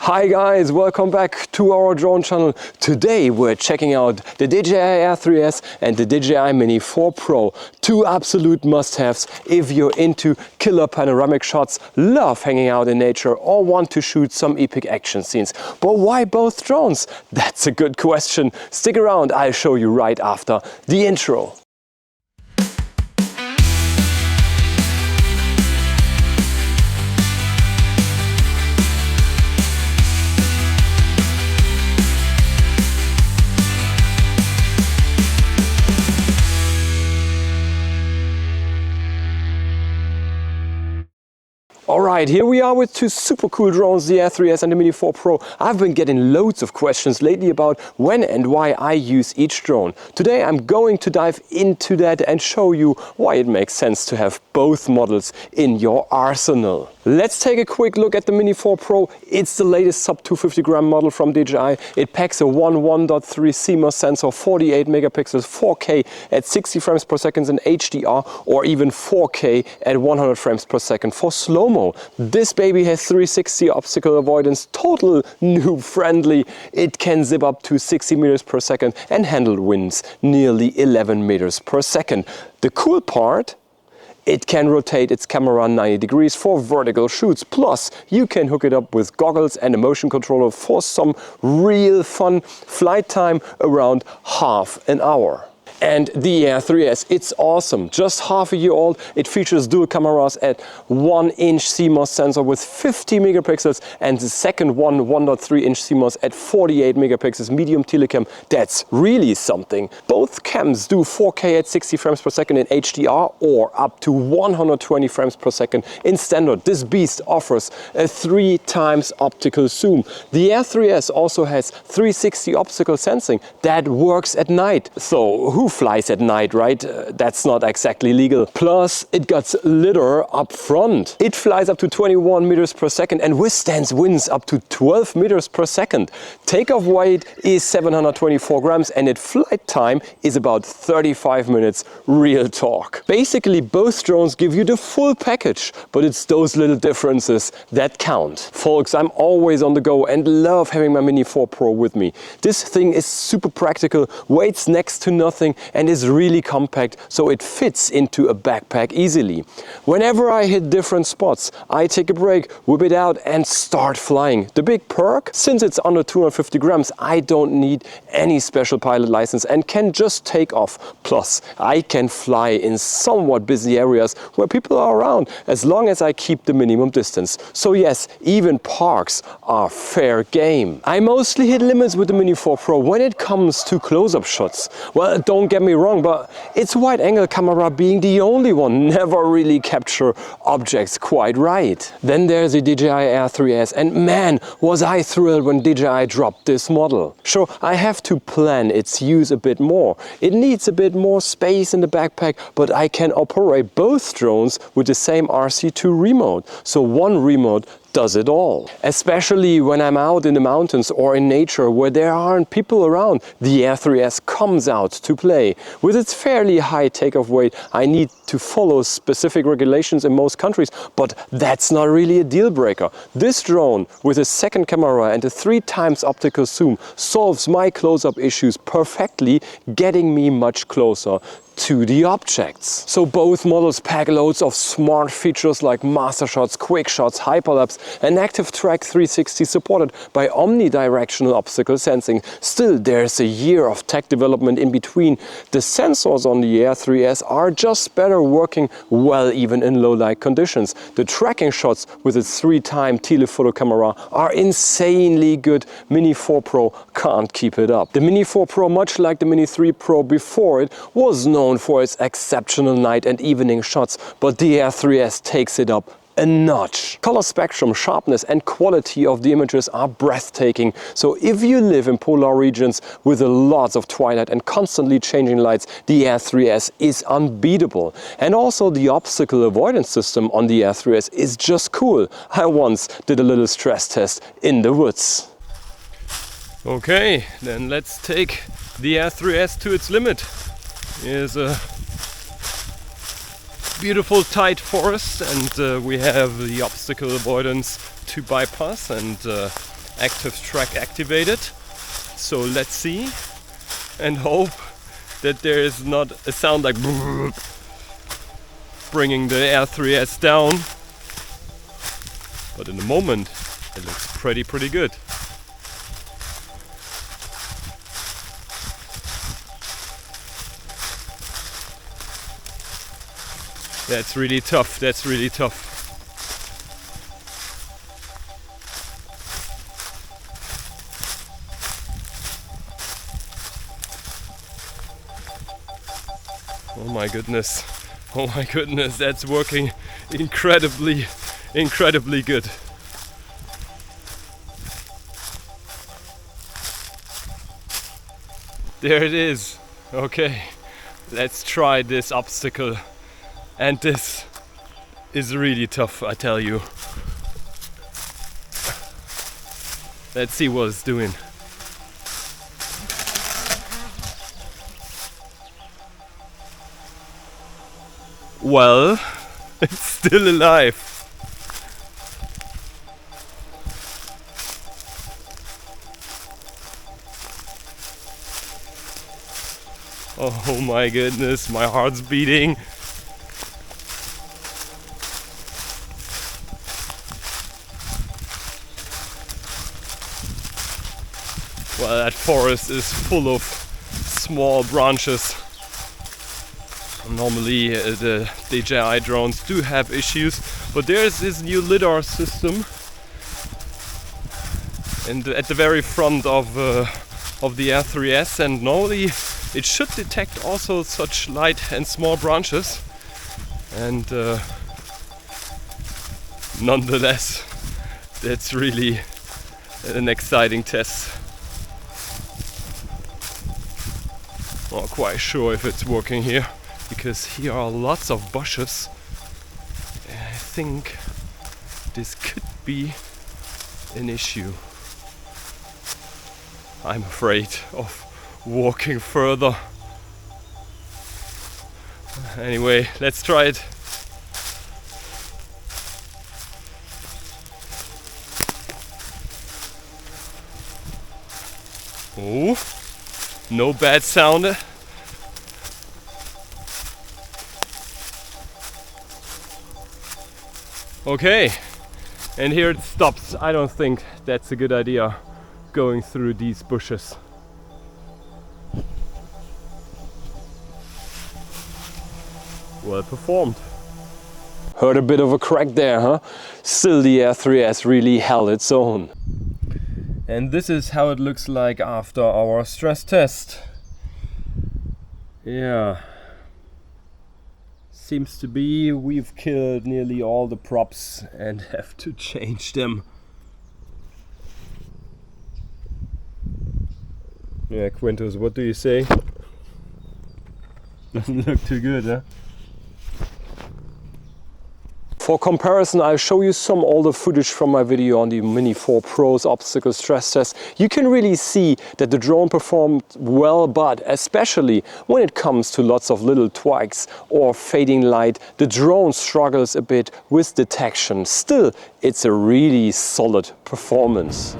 Hi guys, welcome back to our drone channel. Today we're checking out the DJI Air3S and the DJI Mini 4 Pro. Two absolute must-haves if you're into killer panoramic shots, love hanging out in nature or want to shoot some epic action scenes. But why both drones? That's a good question. Stick around, I'll show you right after the intro. Alright, here we are with two super cool drones, the Air3S and the Mini 4 Pro. I've been getting loads of questions lately about when and why I use each drone. Today I'm going to dive into that and show you why it makes sense to have both models in your arsenal. Let's take a quick look at the Mini 4 Pro. It's the latest sub 250 gram model from DJI. It packs a 1.3 CMOS sensor, 48 megapixels, 4K at 60 frames per second in HDR, or even 4K at 100 frames per second for slow-mo. This baby has 360 obstacle avoidance, total noob friendly. It can zip up to 60 meters per second and handle winds nearly 11 meters per second. The cool part, it can rotate its camera 90 degrees for vertical shoots. Plus, you can hook it up with goggles and a motion controller for some real fun flight time around half an hour. And the Air3S, it's awesome. Just half a year old, it features dual cameras at 1-inch CMOS sensor with 50 megapixels and the second one 1.3-inch CMOS at 48 megapixels medium telecam. That's really something. Both cams do 4K at 60 frames per second in HDR or up to 120 frames per second in standard. This beast offers a 3 times optical zoom. The Air3S also has 360 optical sensing that works at night. So who flies at night, right? That's not exactly legal. Plus, it got lidar up front. It flies up to 21 meters per second and withstands winds up to 12 meters per second. Takeoff weight is 724 grams and its flight time is about 35 minutes. Real talk. Basically, both drones give you the full package, but it's those little differences that count. Folks, I'm always on the go and love having my Mini 4 Pro with me. This thing is super practical, weighs next to nothing, and is really compact, so it fits into a backpack easily. Whenever I hit different spots, I take a break, whip it out and start flying. The big perk, since it's under 250 grams, I don't need any special pilot license and can just take off. Plus, I can fly in somewhat busy areas where people are around, as long as I keep the minimum distance. So yes, even parks are fair game. I mostly hit limits with the Mini 4 Pro when it comes to close-up shots. Well, don't get me wrong, but its wide-angle camera being the only one never really capture objects quite right. Then there's the DJI Air3S, and man, was I thrilled when DJI dropped this model. Sure, I have to plan its use a bit more. It needs a bit more space in the backpack, but I can operate both drones with the same RC2 remote. So one remote does it all. Especially when I'm out in the mountains or in nature where there aren't people around, the Air3S comes out to play. With its fairly high takeoff weight, I need to follow specific regulations in most countries, but that's not really a deal breaker. This drone with a second camera and a 3 times optical zoom solves my close-up issues perfectly, getting me much closer to the objects. So both models pack loads of smart features like master shots, quick shots, hyperlapse and active track 360 supported by omnidirectional obstacle sensing. Still, there's a year of tech development in between. The sensors on the Air3S are just better working well even in low light conditions. The tracking shots with its 3-time telephoto camera are insanely good. Mini 4 Pro can't keep it up. The Mini 4 Pro, much like the Mini 3 Pro before it, was known for its exceptional night and evening shots, but the Air3S takes it up a notch. Color spectrum, sharpness and quality of the images are breathtaking. So if you live in polar regions with lots of twilight and constantly changing lights, the Air3S is unbeatable. And also the obstacle avoidance system on the Air3S is just cool. I once did a little stress test in the woods. Okay, then let's take the Air3S to its limit. Here's a beautiful tight forest and we have the obstacle avoidance to bypass, and active track activated. So let's see and hope that there is not a sound like bringing the Air3S down. But in the moment it looks pretty good. That's really tough, that's really tough. Oh my goodness, that's working incredibly good. There it is. Okay, let's try this obstacle. And this is really tough, I tell you. Let's see what it's doing. Well, it's still alive. Oh my goodness, my heart's beating. Well, that forest is full of small branches. Normally the DJI drones do have issues, but there's this new lidar system at the very front of the Air3S, and normally it should detect also such light and small branches, and nonetheless that's really an exciting test. Not quite sure if it's working here, because here are lots of bushes. I think this could be an issue. I'm afraid of walking further. Anyway, let's try it. Oh, no bad sound. Okay, and here it stops. I don't think that's a good idea, going through these bushes. Well performed. Heard a bit of a crack there, huh? Still the Air3S really held its own. And this is how it looks like after our stress test. Yeah. Seems to be we've killed nearly all the props and have to change them. Yeah, Quintus, what do you say? Doesn't look too good, huh? For comparison, I'll show you some older footage from my video on the Mini 4 Pro's obstacle stress test. You can really see that the drone performed well, but especially when it comes to lots of little twigs or fading light, the drone struggles a bit with detection. Still, it's a really solid performance.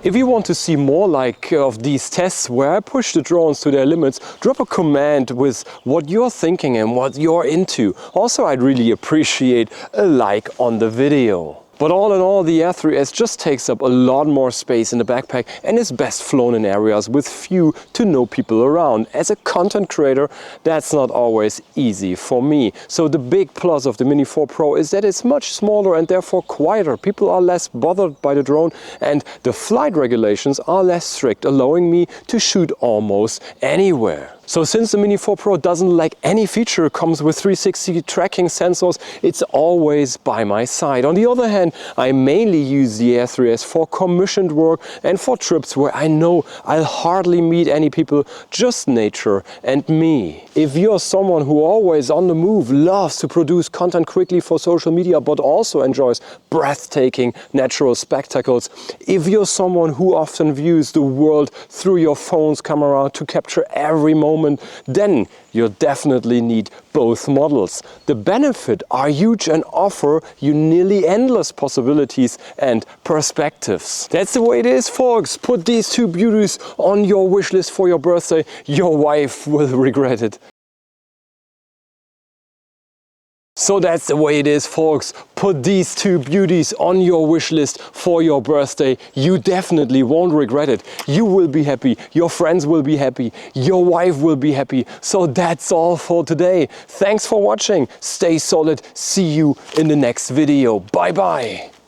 If you want to see more of these tests where I push the drones to their limits, drop a comment with what you're thinking and what you're into. Also, I'd really appreciate a like on the video. But all in all, the Air3S just takes up a lot more space in the backpack and is best flown in areas with few to no people around. As a content creator, that's not always easy for me. So the big plus of the Mini 4 Pro is that it's much smaller and therefore quieter. People are less bothered by the drone, and the flight regulations are less strict, allowing me to shoot almost anywhere. So since the Mini 4 Pro doesn't lack any feature, comes with 360 tracking sensors, it's always by my side. On the other hand, I mainly use the Air3S for commissioned work and for trips where I know I'll hardly meet any people, just nature and me. If you're someone who always on the move, loves to produce content quickly for social media, but also enjoys breathtaking natural spectacles, if you're someone who often views the world through your phone's camera to capture every moment, then you definitely need both models. The benefits are huge and offer you nearly endless possibilities and perspectives. That's the way it is, folks. Put these two beauties on your wish list for your birthday. Your wife will regret it. So that's the way it is, folks. Put these two beauties on your wish list for your birthday. You definitely won't regret it. You will be happy, your friends will be happy, your wife will be happy. So that's all for today. Thanks for watching. Stay solid. See you in the next video. Bye bye.